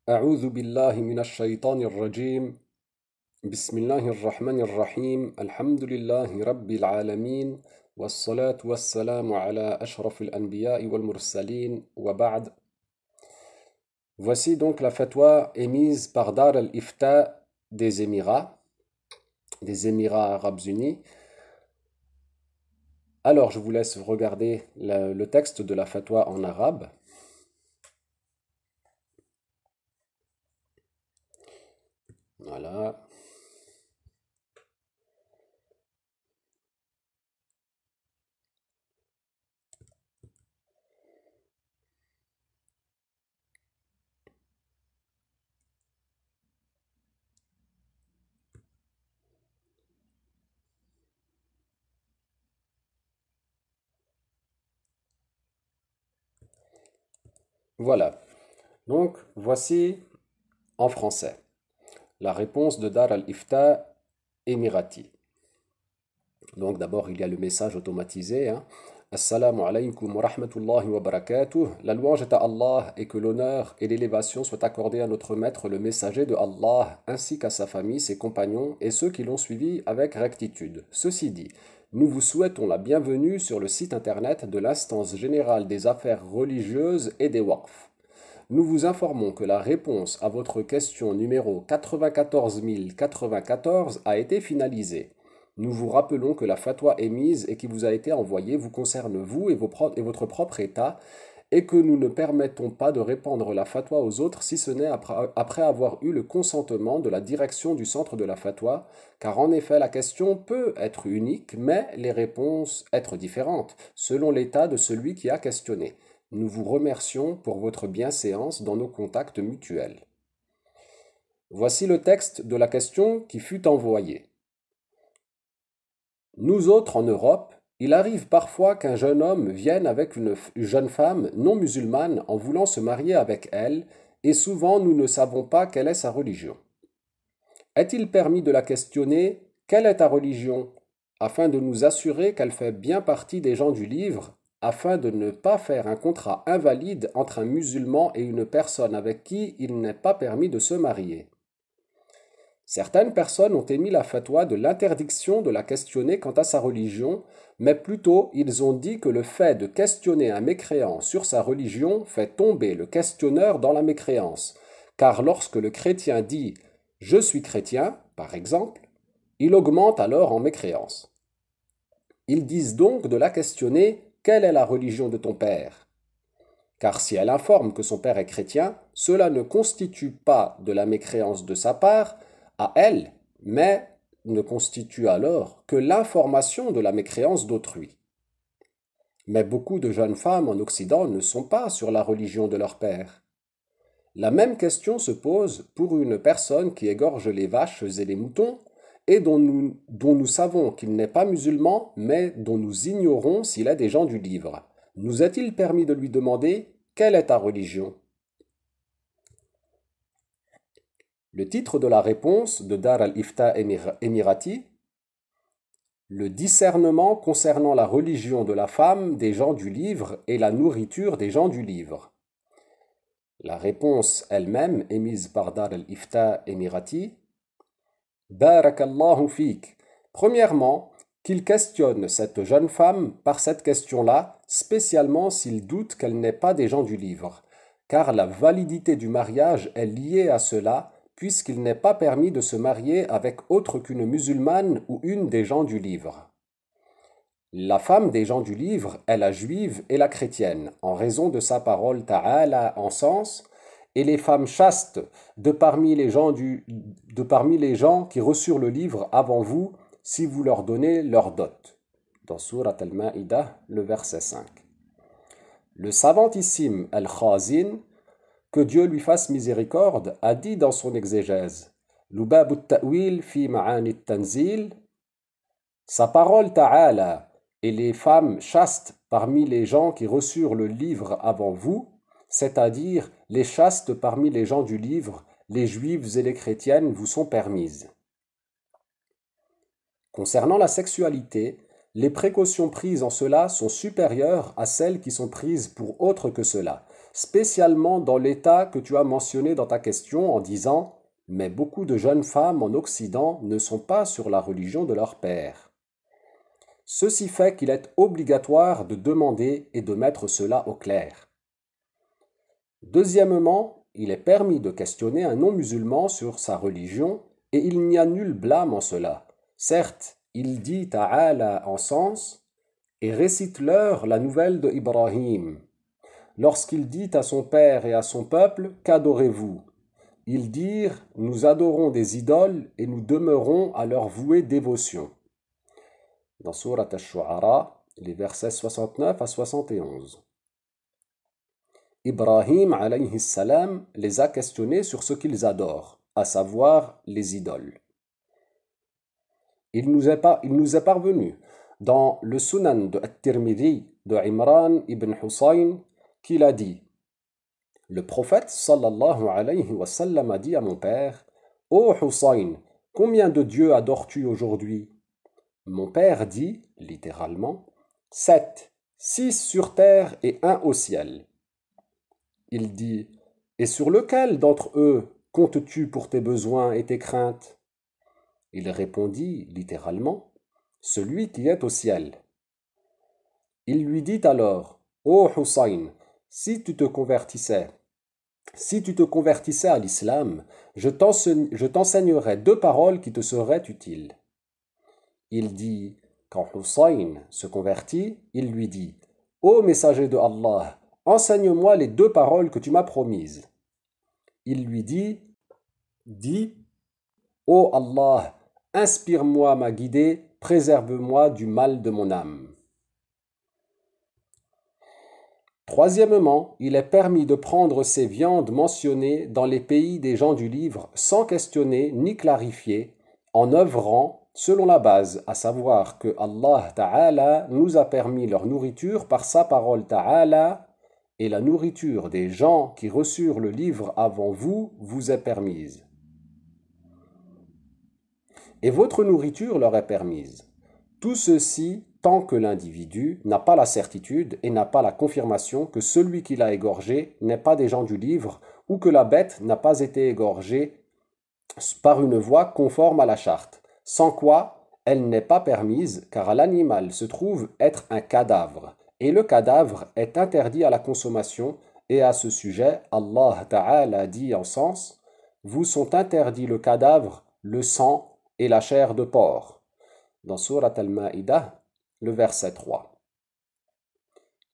أعوذ بالله من الشيطان الرجيم بسم الله الرحمن الرحيم الحمد لله رب العالمين والصلاة والسلام على أشرف الأنبياء والمرسلين وبعد. Voici donc la fatwa émise par Dar al-Ifta des Émirats Arabes Unis. Alors je vous laisse regarder le texte de la fatwa en arabe. Voilà. Voilà. Donc voici en français la réponse de Dar al-Ifta émirati. Donc d'abord il y a le message automatisé. Assalamu alaikum wa rahmatullahi wa barakatuh. La louange est à Allah et que l'honneur et l'élévation soient accordés à notre maître le messager de Allah ainsi qu'à sa famille, ses compagnons et ceux qui l'ont suivi avec rectitude. Ceci dit, nous vous souhaitons la bienvenue sur le site internet de l'Instance générale des affaires religieuses et des Waqf. Nous vous informons que la réponse à votre question numéro 94 094 a été finalisée. Nous vous rappelons que la fatwa émise et qui vous a été envoyée vous concerne vous et votre propre État et que nous ne permettons pas de répandre la fatwa aux autres si ce n'est après avoir eu le consentement de la direction du centre de la fatwa, car en effet la question peut être unique mais les réponses être différentes selon l'état de celui qui a questionné. Nous vous remercions pour votre bienséance dans nos contacts mutuels. Voici le texte de la question qui fut envoyée. Nous autres en Europe, il arrive parfois qu'un jeune homme vienne avec une jeune femme non musulmane en voulant se marier avec elle, et souvent nous ne savons pas quelle est sa religion. Est-il permis de la questionner « Quelle est ta religion ?» afin de nous assurer qu'elle fait bien partie des gens du livre, afin de ne pas faire un contrat invalide entre un musulman et une personne avec qui il n'est pas permis de se marier. Certaines personnes ont émis la fatwa de l'interdiction de la questionner quant à sa religion, mais plutôt ils ont dit que le fait de questionner un mécréant sur sa religion fait tomber le questionneur dans la mécréance, car lorsque le chrétien dit « Je suis chrétien », par exemple, il augmente alors en mécréance. Ils disent donc de la questionner « Quelle est la religion de ton père ?» Car si elle informe que son père est chrétien, cela ne constitue pas de la mécréance de sa part à elle, mais ne constitue alors que l'information de la mécréance d'autrui. Mais beaucoup de jeunes femmes en Occident ne sont pas sur la religion de leur père. La même question se pose pour une personne qui égorge les vaches et les moutons et dont nous savons qu'il n'est pas musulman, mais dont nous ignorons s'il est des gens du livre. Nous est-il permis de lui demander « Quelle est ta religion ?» Le titre de la réponse de Dar al-Ifta émirati, le discernement concernant la religion de la femme des gens du livre et la nourriture des gens du livre. La réponse elle-même, émise par Dar al-Ifta émirati, Barakallahu fik. Premièrement, qu'il questionne cette jeune femme par cette question-là, spécialement s'il doute qu'elle n'est pas des gens du livre, car la validité du mariage est liée à cela, puisqu'il n'est pas permis de se marier avec autre qu'une musulmane ou une des gens du livre. La femme des gens du livre est la juive et la chrétienne, en raison de sa parole ta'ala en sens, et les femmes chastes de parmi les gens qui reçurent le livre avant vous, si vous leur donnez leur dot. Dans Surat al-Ma'idah, le verset 5. Le savantissime Al-Khazin, que Dieu lui fasse miséricorde, a dit dans son exégèse, Lubab al-Ta'wil fi ma'ani al-Tanzil, sa parole ta'ala et les femmes chastes parmi les gens qui reçurent le livre avant vous, c'est-à-dire les chastes parmi les gens du livre, les juives et les chrétiennes vous sont permises. Concernant la sexualité, les précautions prises en cela sont supérieures à celles qui sont prises pour autre que cela. spécialement dans l'état que tu as mentionné dans ta question en disant « Mais beaucoup de jeunes femmes en Occident ne sont pas sur la religion de leur père. » Ceci fait qu'il est obligatoire de demander et de mettre cela au clair. Deuxièmement, il est permis de questionner un non-musulman sur sa religion et il n'y a nul blâme en cela. Certes, il dit Ta'ala en sens et récite-leur la nouvelle de Ibrahim. Lorsqu'il dit à son père et à son peuple, qu'adorez-vous? Ils dirent, nous adorons des idoles et nous demeurons à leur vouer dévotion. Dans Surat Ash-Shu'ara, les versets 69 à 71. Ibrahim alayhi salam les a questionnés sur ce qu'ils adorent, à savoir les idoles. Il nous est parvenu dans le Sunan de At-Tirmidhi de Imran ibn Husayn qu'il a dit: le prophète sallallahu alayhi wa sallam a dit à mon père: Ô Husayn, combien de dieux adores-tu aujourd'hui? Mon père dit, littéralement, 7, 6 sur terre et 1 au ciel. Il dit: et sur lequel d'entre eux comptes-tu pour tes besoins et tes craintes? Il répondit, littéralement, celui qui est au ciel. Il lui dit alors: Ô Husayn, si tu te convertissais à l'islam, je t'enseignerai 2 paroles qui te seraient utiles. Il dit, quand Husayn se convertit, il lui dit: Ô messager de Allah, enseigne-moi les 2 paroles que tu m'as promises. Il lui dit: dis, ô Allah, inspire-moi ma guidée, préserve-moi du mal de mon âme. Troisièmement, il est permis de prendre ces viandes mentionnées dans les pays des gens du livre sans questionner ni clarifier, en œuvrant selon la base, à savoir que Allah Ta'ala nous a permis leur nourriture par sa parole Ta'ala, et la nourriture des gens qui reçurent le livre avant vous vous est permise. Et votre nourriture leur est permise. Tout ceci tant que l'individu n'a pas la certitude et n'a pas la confirmation que celui qui l'a égorgé n'est pas des gens du livre ou que la bête n'a pas été égorgée par une voie conforme à la charte, sans quoi elle n'est pas permise car l'animal se trouve être un cadavre et le cadavre est interdit à la consommation et à ce sujet Allah Ta'ala dit en sens: vous sont interdits le cadavre, le sang et la chair de porc. Dans Surat Al-Ma'idah, le verset 3.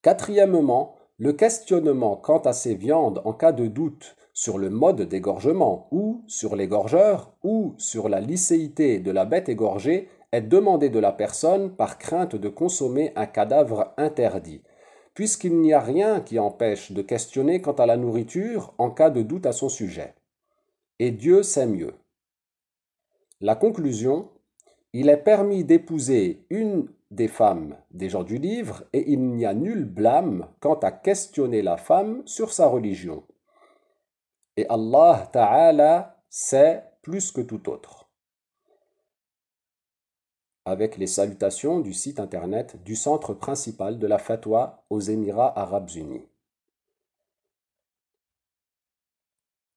Quatrièmement, le questionnement quant à ces viandes en cas de doute sur le mode d'égorgement ou sur l'égorgeur ou sur la licéité de la bête égorgée est demandé de la personne par crainte de consommer un cadavre interdit, puisqu'il n'y a rien qui empêche de questionner quant à la nourriture en cas de doute à son sujet. Et Dieu sait mieux. La conclusion: il est permis d'épouser une des femmes des gens du livre et il n'y a nul blâme quant à questionner la femme sur sa religion. Et Allah Ta'ala sait plus que tout autre. Avec les salutations du site internet du centre principal de la fatwa aux Émirats Arabes Unis.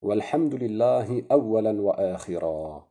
Walhamdulillahi awwalan wa akhira.